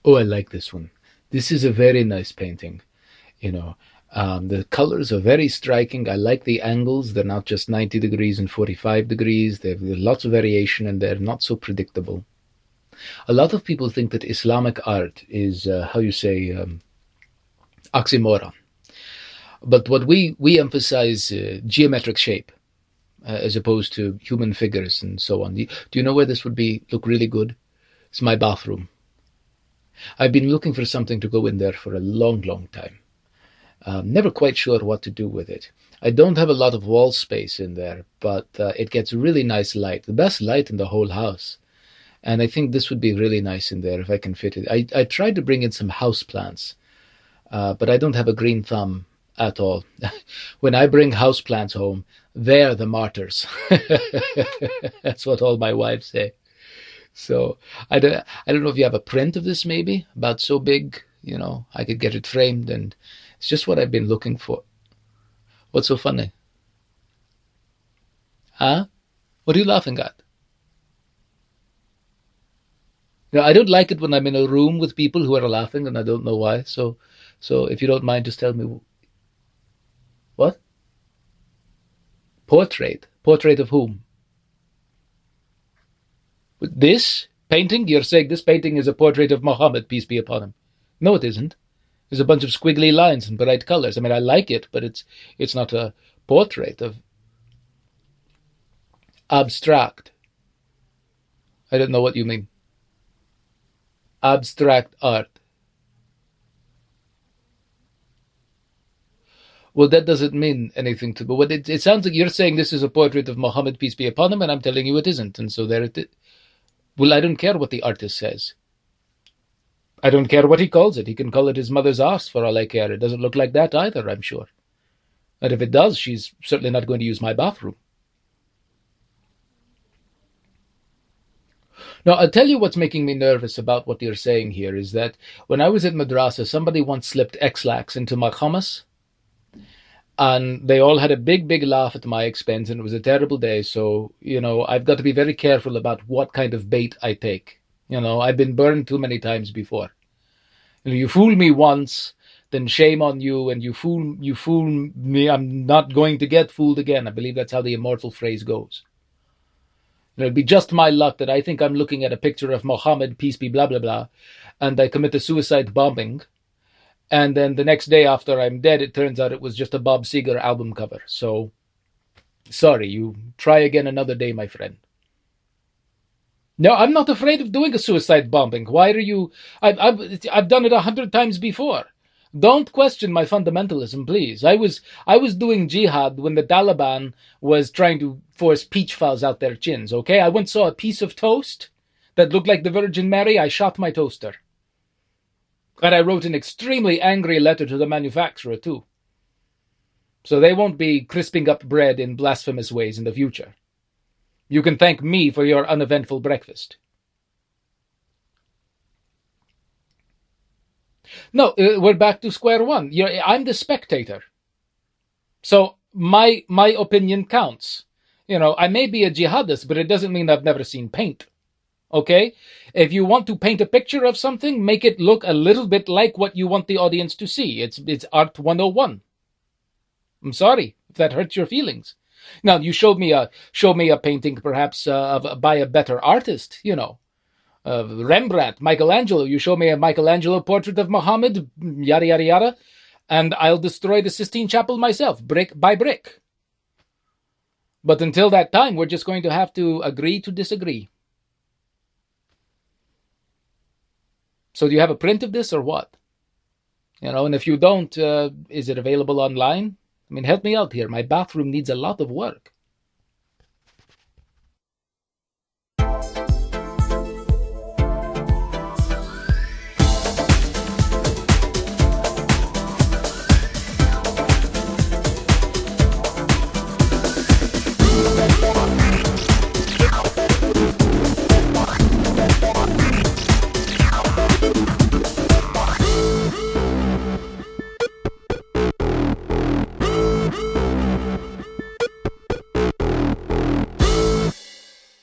Oh, I like this one. This is a very nice painting. You know, the colors are very striking. I like the angles. They're not just 90 degrees and 45 degrees. There's lots of variation and they're not so predictable. A lot of people think that Islamic art is, how you say, oxymoron. But what we emphasize geometric shape as opposed to human figures and so on. Do you know where this would be look really good? It's my bathroom. I've been looking for something to go in there for a long, long time. Never quite sure what to do with it. I don't have a lot of wall space in there, but it gets really nice light, the best light in the whole house. And I think this would be really nice in there if I can fit it. I tried to bring in some house plants, but I don't have a green thumb at all. When I bring house plants home, they're the martyrs. That's what all my wives say. So I don't know if you have a print of this maybe about so big, I could get it framed, and it's just what I've been looking for. What's so funny? Huh? What are you laughing at? I don't like it when I'm in a room with people who are laughing and I don't know why. So if you don't mind, just tell me what? Portrait. Portrait of whom? This painting? You're saying this painting is a portrait of Muhammad, peace be upon him. No, it isn't. There's a bunch of squiggly lines and bright colors. I mean, I like it, but it's not a portrait of abstract. I don't know what you mean. Abstract art. Well, that doesn't mean anything to me. But it sounds like you're saying this is a portrait of Muhammad, peace be upon him, and I'm telling you it isn't. And so there it is. Well, I don't care what the artist says. I don't care what he calls it. He can call it his mother's arse for all I care. It doesn't look like that either, I'm sure. And if it does, she's certainly not going to use my bathroom. Now, I'll tell you what's making me nervous about what you're saying here is that when I was at madrasa, somebody once slipped X-lax into my hummus, and they all had a big, big laugh at my expense, and it was a terrible day. So, I've got to be very careful about what kind of bait I take. I've been burned too many times before. You fool me once, then shame on you, and you fool me, I'm not going to get fooled again. I believe that's how the immortal phrase goes. It'd be just my luck that I think I'm looking at a picture of Mohammed, peace be blah, blah, blah, and I commit a suicide bombing. And then the next day after I'm dead, it turns out it was just a Bob Seger album cover. So, sorry, you try again another day, my friend. No, I'm not afraid of doing a suicide bombing. Why are you? I've done it 100 times before. Don't question my fundamentalism, please. I was doing jihad when the Taliban was trying to force peach fuzz out their chins. Okay, I once saw a piece of toast that looked like the Virgin Mary. I shot my toaster, and I wrote an extremely angry letter to the manufacturer too. So they won't be crisping up bread in blasphemous ways in the future. You can thank me for your uneventful breakfast. No, we're back to square one. I'm the spectator. So my opinion counts. I may be a jihadist, but it doesn't mean I've never seen paint. Okay? If you want to paint a picture of something, make it look a little bit like what you want the audience to see. It's Art 101. I'm sorry if that hurts your feelings. Now, you showed me a painting perhaps by a better artist, Rembrandt, Michelangelo. You show me a Michelangelo portrait of Muhammad, yada, yada, yada, and I'll destroy the Sistine Chapel myself, brick by brick. But until that time, we're just going to have to agree to disagree. So do you have a print of this or what? And if you don't, is it available online? I mean, help me out here. My bathroom needs a lot of work.